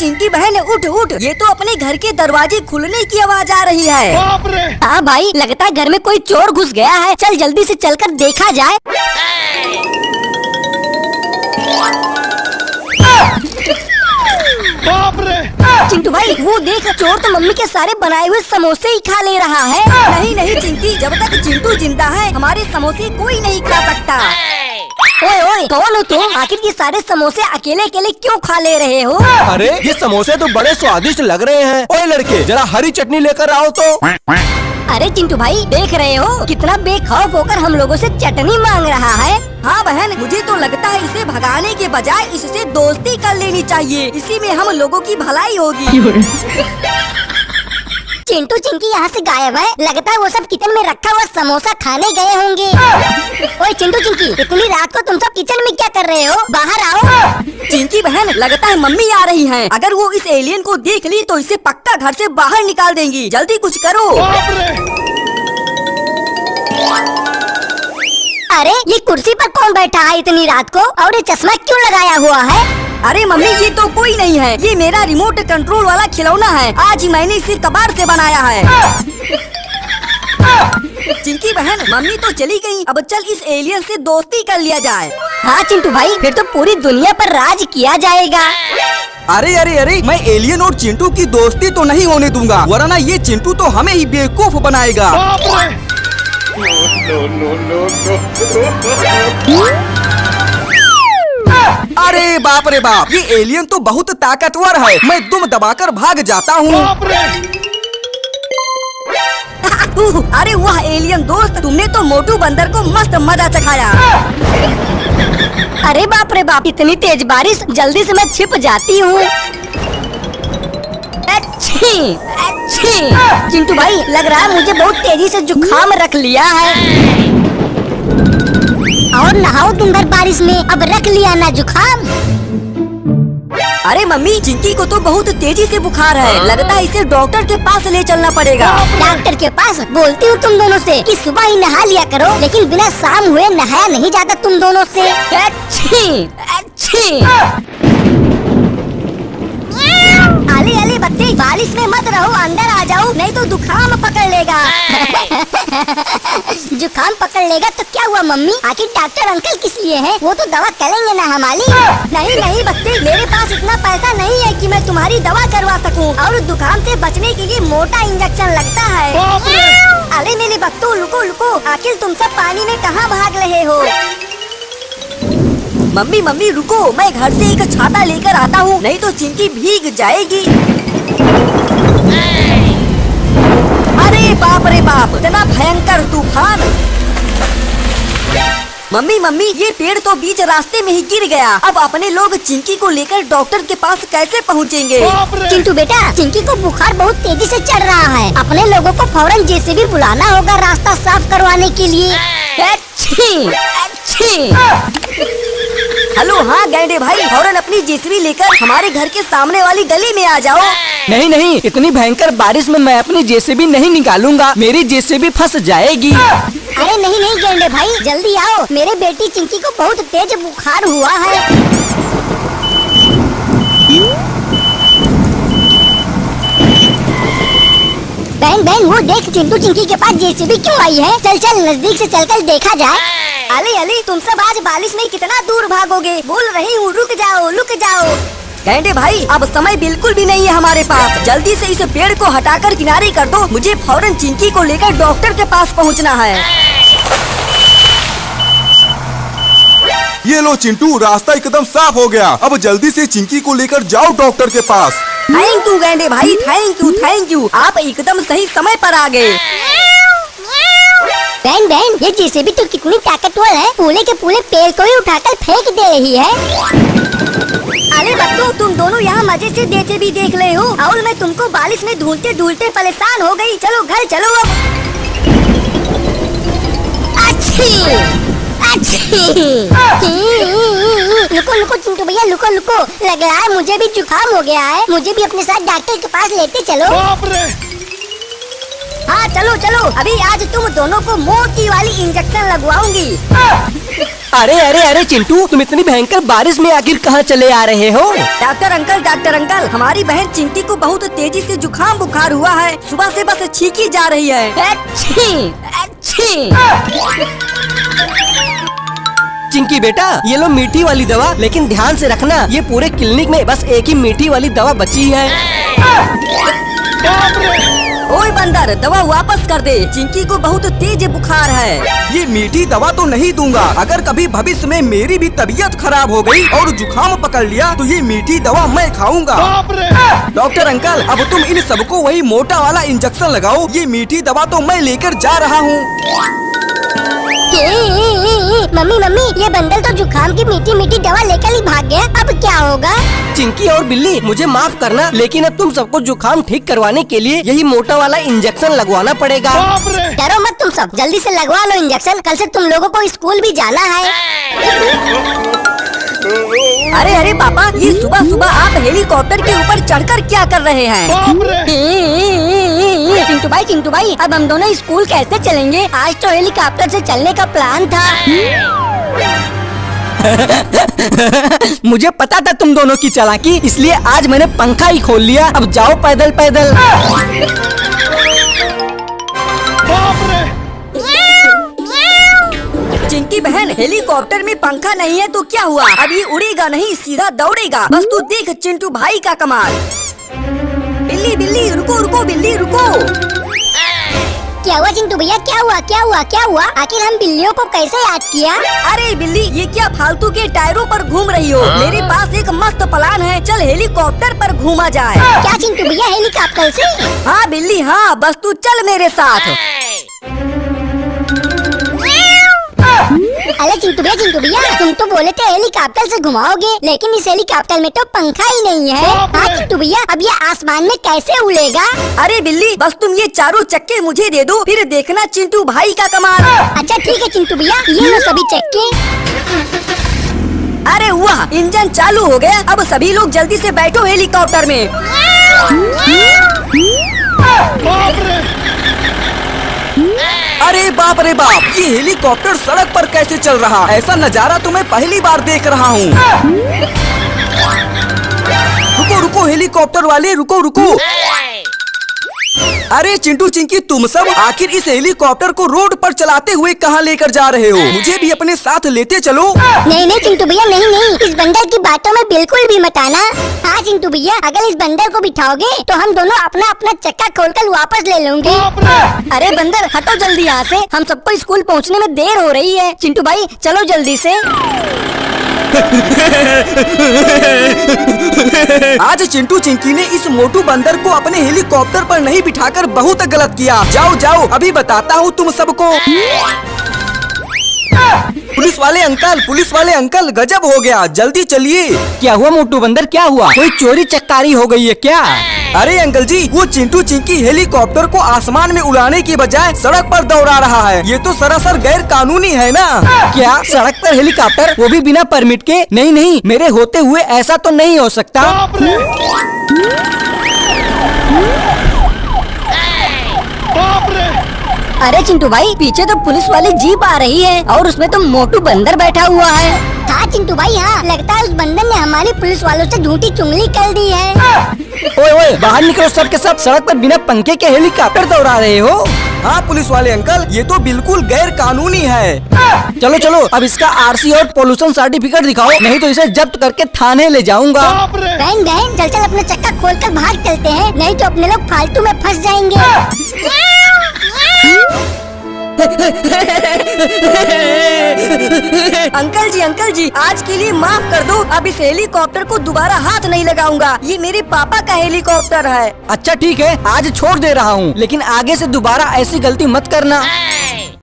चिंकी बहन उठ उठ, ये तो अपने घर के दरवाजे खुलने की आवाज आ रही है। हाँ भाई, लगता है घर में कोई चोर घुस गया है। चल जल्दी से चलकर देखा जाए। चिंटू भाई वो देख, चोर तो मम्मी के सारे बनाए हुए समोसे ही खा ले रहा है। नहीं नहीं चिंकी, जब तक चिंटू जिंदा है हमारे समोसे कोई नहीं खा सकता। ओए ओए, कौन हो तुम? आखिर ये सारे समोसे अकेले अकेले क्यों खा ले रहे हो? अरे ये समोसे तो बड़े स्वादिष्ट लग रहे हैं। ओए लड़के, जरा हरी चटनी लेकर आओ तो। अरे चिंटू भाई, देख रहे हो कितना बेखौफ होकर हम लोगों से चटनी मांग रहा है। हाँ बहन, मुझे तो लगता है इसे भगाने के बजाय इससे दोस्ती कर लेनी चाहिए, इसी में हम लोगों की भलाई होगी। चिंटू चिंकी यहाँ से गायब है। लगता है वो सब किचन में रखा हुआ समोसा खाने गए होंगे। ओए चिंटू चिंकी, इतनी रात को तुम सब किचन में क्या कर रहे हो? बाहर आओ। चिंकी बहन, लगता है मम्मी आ रही हैं। अगर वो इस एलियन को देख ली तो इसे पक्का घर से बाहर निकाल देंगी। जल्दी कुछ करो। अरे ये कुर्सी पर कौन बैठा है इतनी रात को, और ये चश्मा क्यों लगाया हुआ है? अरे मम्मी, ये तो कोई नहीं है, ये मेरा रिमोट कंट्रोल वाला खिलौना है। आज ही मैंने इसे कबाड़ से बनाया है। चिंकी बहन, मम्मी तो चली गई, अब चल इस एलियन से दोस्ती कर लिया जाए। हाँ चिंटू भाई, फिर तो पूरी दुनिया पर राज किया जाएगा। अरे अरे अरे, मैं एलियन और चिंटू की दोस्ती तो नहीं होने दूंगा, वरना ये चिंटू तो हमें ही बेवकूफ बनाएगा। अरे बाप रे बाप, ये एलियन तो बहुत ताकतवर है। मैं दुम दबाकर भाग जाता हूँ। अरे वाह एलियन दोस्त, तुमने तो मोटू बंदर को मस्त मजा चखाया। अरे बाप रे बाप, इतनी तेज बारिश, जल्दी से मैं छिप जाती हूँ। अच्छी अच्छी। चिंटू भाई, लग रहा है मुझे बहुत तेजी से जुकाम रख लिया है। और नहाओ तुम भर बारिश में, अब रख लिया ना जुकाम। अरे मम्मी, चिंकी को तो बहुत तेजी से बुखार है, लगता है इसे डॉक्टर के पास ले चलना पड़ेगा। डॉक्टर के पास? बोलती हूँ तुम दोनों से कि सुबह ही नहा लिया करो, लेकिन बिना शाम हुए नहाया नहीं जाता तुम दोनों से। अच्छी अच्छी। अले अले बच्चे, बारिश में मत रहो, अंदर आ जाओ, नहीं तो जुकाम पकड़ लेगा। जुकाम पकड़ लेगा तो क्या हुआ मम्मी? आखिर डॉक्टर अंकल किस लिए हैं? वो तो दवा करेंगे ना हमारी। नहीं नहीं बच्चे, मेरे पास इतना पैसा नहीं है कि मैं तुम्हारी दवा करवा सकूं, और जुकाम से बचने के लिए मोटा इंजेक्शन लगता है। अरे मेरे बच्चों, रुको रुको, आखिर तुम सब पानी में कहाँ भाग रहे हो? मम्मी मम्मी रुको, मैं घर से एक छाता लेकर आता हूँ, नहीं तो चिंकी भीग जाएगी। अरे बाप रे बाप, इतना भयंकर तूफान। मम्मी मम्मी, ये पेड़ तो बीच रास्ते में ही गिर गया। अब अपने लोग चिंकी को लेकर डॉक्टर के पास कैसे पहुँचेंगे? चिंटू बेटा, चिंकी को बुखार बहुत तेजी से चढ़ रहा है, अपने लोगों को फौरन जेसीबी बुलाना होगा रास्ता साफ करवाने के लिए। अच्छी अच्छी। हेलो, हाँ गैंडे भाई, फौरन अपनी जेसीबी लेकर हमारे घर के सामने वाली गली में आ जाओ। नहीं नहीं, इतनी भयंकर बारिश में मैं अपनी जेसीबी नहीं निकालूंगा, मेरी जेसीबी फंस जाएगी। अरे नहीं नहीं गैंडे भाई, जल्दी आओ, मेरे बेटी चिंकी को बहुत तेज बुखार हुआ है। बहन बहन, वो देख, चिंटू चिंकी के पास जेसीबी क्यों आई है? चल चल नजदीक से चलकर देखा जाए। अली अली, तुम सब आज बारिश में कितना दूर भागोगे? बोल रही हूँ रुक जाओ रुक जाओ। गैंडे भाई, अब समय बिल्कुल भी नहीं है हमारे पास, जल्दी से इस पेड़ को हटाकर किनारे कर दो, मुझे फौरन चिंकी को लेकर डॉक्टर के पास पहुँचना है। ये लो चिंटू, रास्ता एकदम साफ हो गया, अब जल्दी से चिंकी को लेकर जाओ डॉक्टर के पास। थैंक यू गैंडे भाई, थैंक यू, आप एकदम सही समय पर आ गए। बहन बहन, ये जेसीबी तो कितनी ताकतवर है, पूरे के पूरे पेड़ को ही उठाकर फेंक दे रही है। अरे बच्चों, तुम दोनों यहाँ मजे से जेसीबी देख रहे हो, और मैं तुमको बारिश में ढूंढते ढूंढते परेशान हो गई। चलो घर चलो अब। अच्छी अच्छी। लुको लुको चिंटू भैया, लुको लुको, लग रहा है मुझे भी जुकाम हो गया है, मुझे भी अपने साथ डॉक्टर के पास लेते चलो। हाँ चलो चलो, अभी आज तुम दोनों को मोटी वाली इंजेक्शन लगवाऊंगी। अरे अरे अरे चिंटू, तुम इतनी भयंकर बारिश में आखिर कहाँ चले आ रहे हो? डॉक्टर अंकल, हमारी बहन चिंकी को बहुत तेजी से जुकाम बुखार हुआ है। सुबह से बस छींकी जा रही है। अच्छी अच्छी। चिंकी बेटा, ये लो मीठी वाली दवा, लेकिन ध्यान से रखना, ये पूरे क्लिनिक में बस एक ही मीठी वाली दवा बची है। ओए बंदर, दवा वापस कर दे, चिंकी को बहुत तेज बुखार है। ये मीठी दवा तो नहीं दूंगा। अगर कभी भविष्य में मेरी भी तबीयत खराब हो गई और जुकाम पकड़ लिया तो ये मीठी दवा मैं खाऊंगा। डॉक्टर अंकल, अब तुम इन सबको वही मोटा वाला इंजेक्शन लगाओ। ये मीठी दवा तो मैं लेकर जा रहा हूँ। मम्मी मम्मी, ये बंदर तो जुकाम की मीठी मीठी दवा लेकर ही भाग गया। अब क्या होगा? चिंकी और बिल्ली, मुझे माफ करना, लेकिन अब तुम सबको जुकाम ठीक करवाने के लिए यही मोटा वाला इंजेक्शन लगवाना पड़ेगा। डरो मत तुम सब, जल्दी से लगवा लो इंजेक्शन। कल से तुम लोगों को स्कूल भी जाना है। अरे अरे पापा, ये सुबह सुबह आप हेलीकॉप्टर के ऊपर चढ़कर क्या कर रहे हैं? चिंटू भाई, अब हम दोनों स्कूल कैसे चलेंगे? आज तो हेलीकॉप्टर से चलने का प्लान था। मुझे पता था तुम दोनों की चालाकी, इसलिए आज मैंने पंखा ही खोल लिया। अब जाओ पैदल पैदल। चिंकी बहन, हेलीकॉप्टर में पंखा नहीं है तो क्या हुआ? अब ये उड़ेगा नहीं, सीधा दौड़ेगा। बस तू देख चिंटू भाई का कमाल। बिल्ली बिल्ली रुको रुको, बिल्ली रुको। क्या हुआ चिंटू भैया? क्या हुआ? आखिर हम बिल्लियों को कैसे याद किया? अरे बिल्ली, ये क्या फालतू के टायरों पर घूम रही हो? मेरे पास एक मस्त प्लान है, चल हेलीकॉप्टर पर घूमा जाए। क्या चिंटू भैया, हेलीकॉप्टर से? हाँ बिल्ली हाँ, बस तू चल मेरे साथ। अरे चिंटू भैया, तुम तो बोले थे हेलीकॉप्टर से घुमाओगे, लेकिन इस हेलीकॉप्टर में तो पंखा ही नहीं है। हाँ चिंटू भैया, अब ये आसमान में कैसे उड़ेगा? अरे बिल्ली, बस तुम ये चारों चक्के मुझे दे दो, फिर देखना चिंटू भाई का कमाल। अच्छा ठीक है चिंटू भैया, ये लो सभी चक्के। अरे वाह, इंजन चालू हो गया। अब सभी लोग जल्दी से बैठो हेलीकॉप्टर में। अरे बाप रे बाप, ये हेलीकॉप्टर सड़क पर कैसे चल रहा? ऐसा नजारा तो मैं पहली बार देख रहा हूँ। रुको रुको हेलीकॉप्टर वाले, रुको रुको। अरे चिंटू चिंकी, तुम सब आखिर इस हेलीकॉप्टर को रोड पर चलाते हुए कहाँ लेकर जा रहे हो? मुझे भी अपने साथ लेते चलो। नहीं चिंटू भैया, नहीं, इस बंदर की बातों में बिल्कुल भी मत आना। हाँ चिंटू भैया, अगर इस बंदर को बिठाओगे तो हम दोनों अपना अपना चक्का खोलकर वापस ले लेंगे। अरे बंदर, हटो जल्दी यहाँ से, हम सबको स्कूल पहुँचने में देर हो रही है। चिंटू भाई चलो जल्दी से। आज चिंटू चिंकी ने इस मोटू बंदर को अपने हेलीकॉप्टर पर नहीं बिठाकर बहुत गलत किया। जाओ जाओ, अभी बताता हूँ तुम सबको। पुलिस वाले अंकल, गजब हो गया, जल्दी चलिए। क्या हुआ मोटू बंदर, क्या हुआ? कोई चोरी चकारी हो गई है क्या? अरे अंकल जी, वो चिंटू चिंकी हेलीकॉप्टर को आसमान में उड़ाने की बजाय सड़क पर दौड़ा रहा है। ये तो सरासर गैर कानूनी है ना। क्या सड़क पर हेलीकॉप्टर, वो भी बिना परमिट के? नहीं, मेरे होते हुए ऐसा तो नहीं हो सकता। अरे चिंटू भाई, पीछे तो पुलिस वाली जीप आ रही है और उसमें तो मोटू बंदर बैठा हुआ है। हाँ चिंटू भाई, हाँ, लगता है उस बंदर ने हमारी पुलिस वालों से झूठी चुगली कर दी है। ओए बाहर निकलो सब के सब, सड़क पर बिना पंखे के हेलीकॉप्टर दौड़ा रहे हो। हाँ पुलिस वाले अंकल, ये तो बिल्कुल गैर कानूनी है। चलो अब इसका आरसी और पोल्यूशन सर्टिफिकेट दिखाओ, नहीं तो इसे जब्त करके थाने ले जाऊंगा। बहन चल अपना चक्का खोलकर बाहर चलते हैं, नहीं तो अपने लोग फालतू में फंस जाएंगे। अंकल जी, आज के लिए माफ कर दो। अब इस हेलीकॉप्टर को दोबारा हाथ नहीं लगाऊंगा। ये मेरे पापा का हेलीकॉप्टर है। अच्छा ठीक है, आज छोड़ दे रहा हूँ, लेकिन आगे से दोबारा ऐसी गलती मत करना।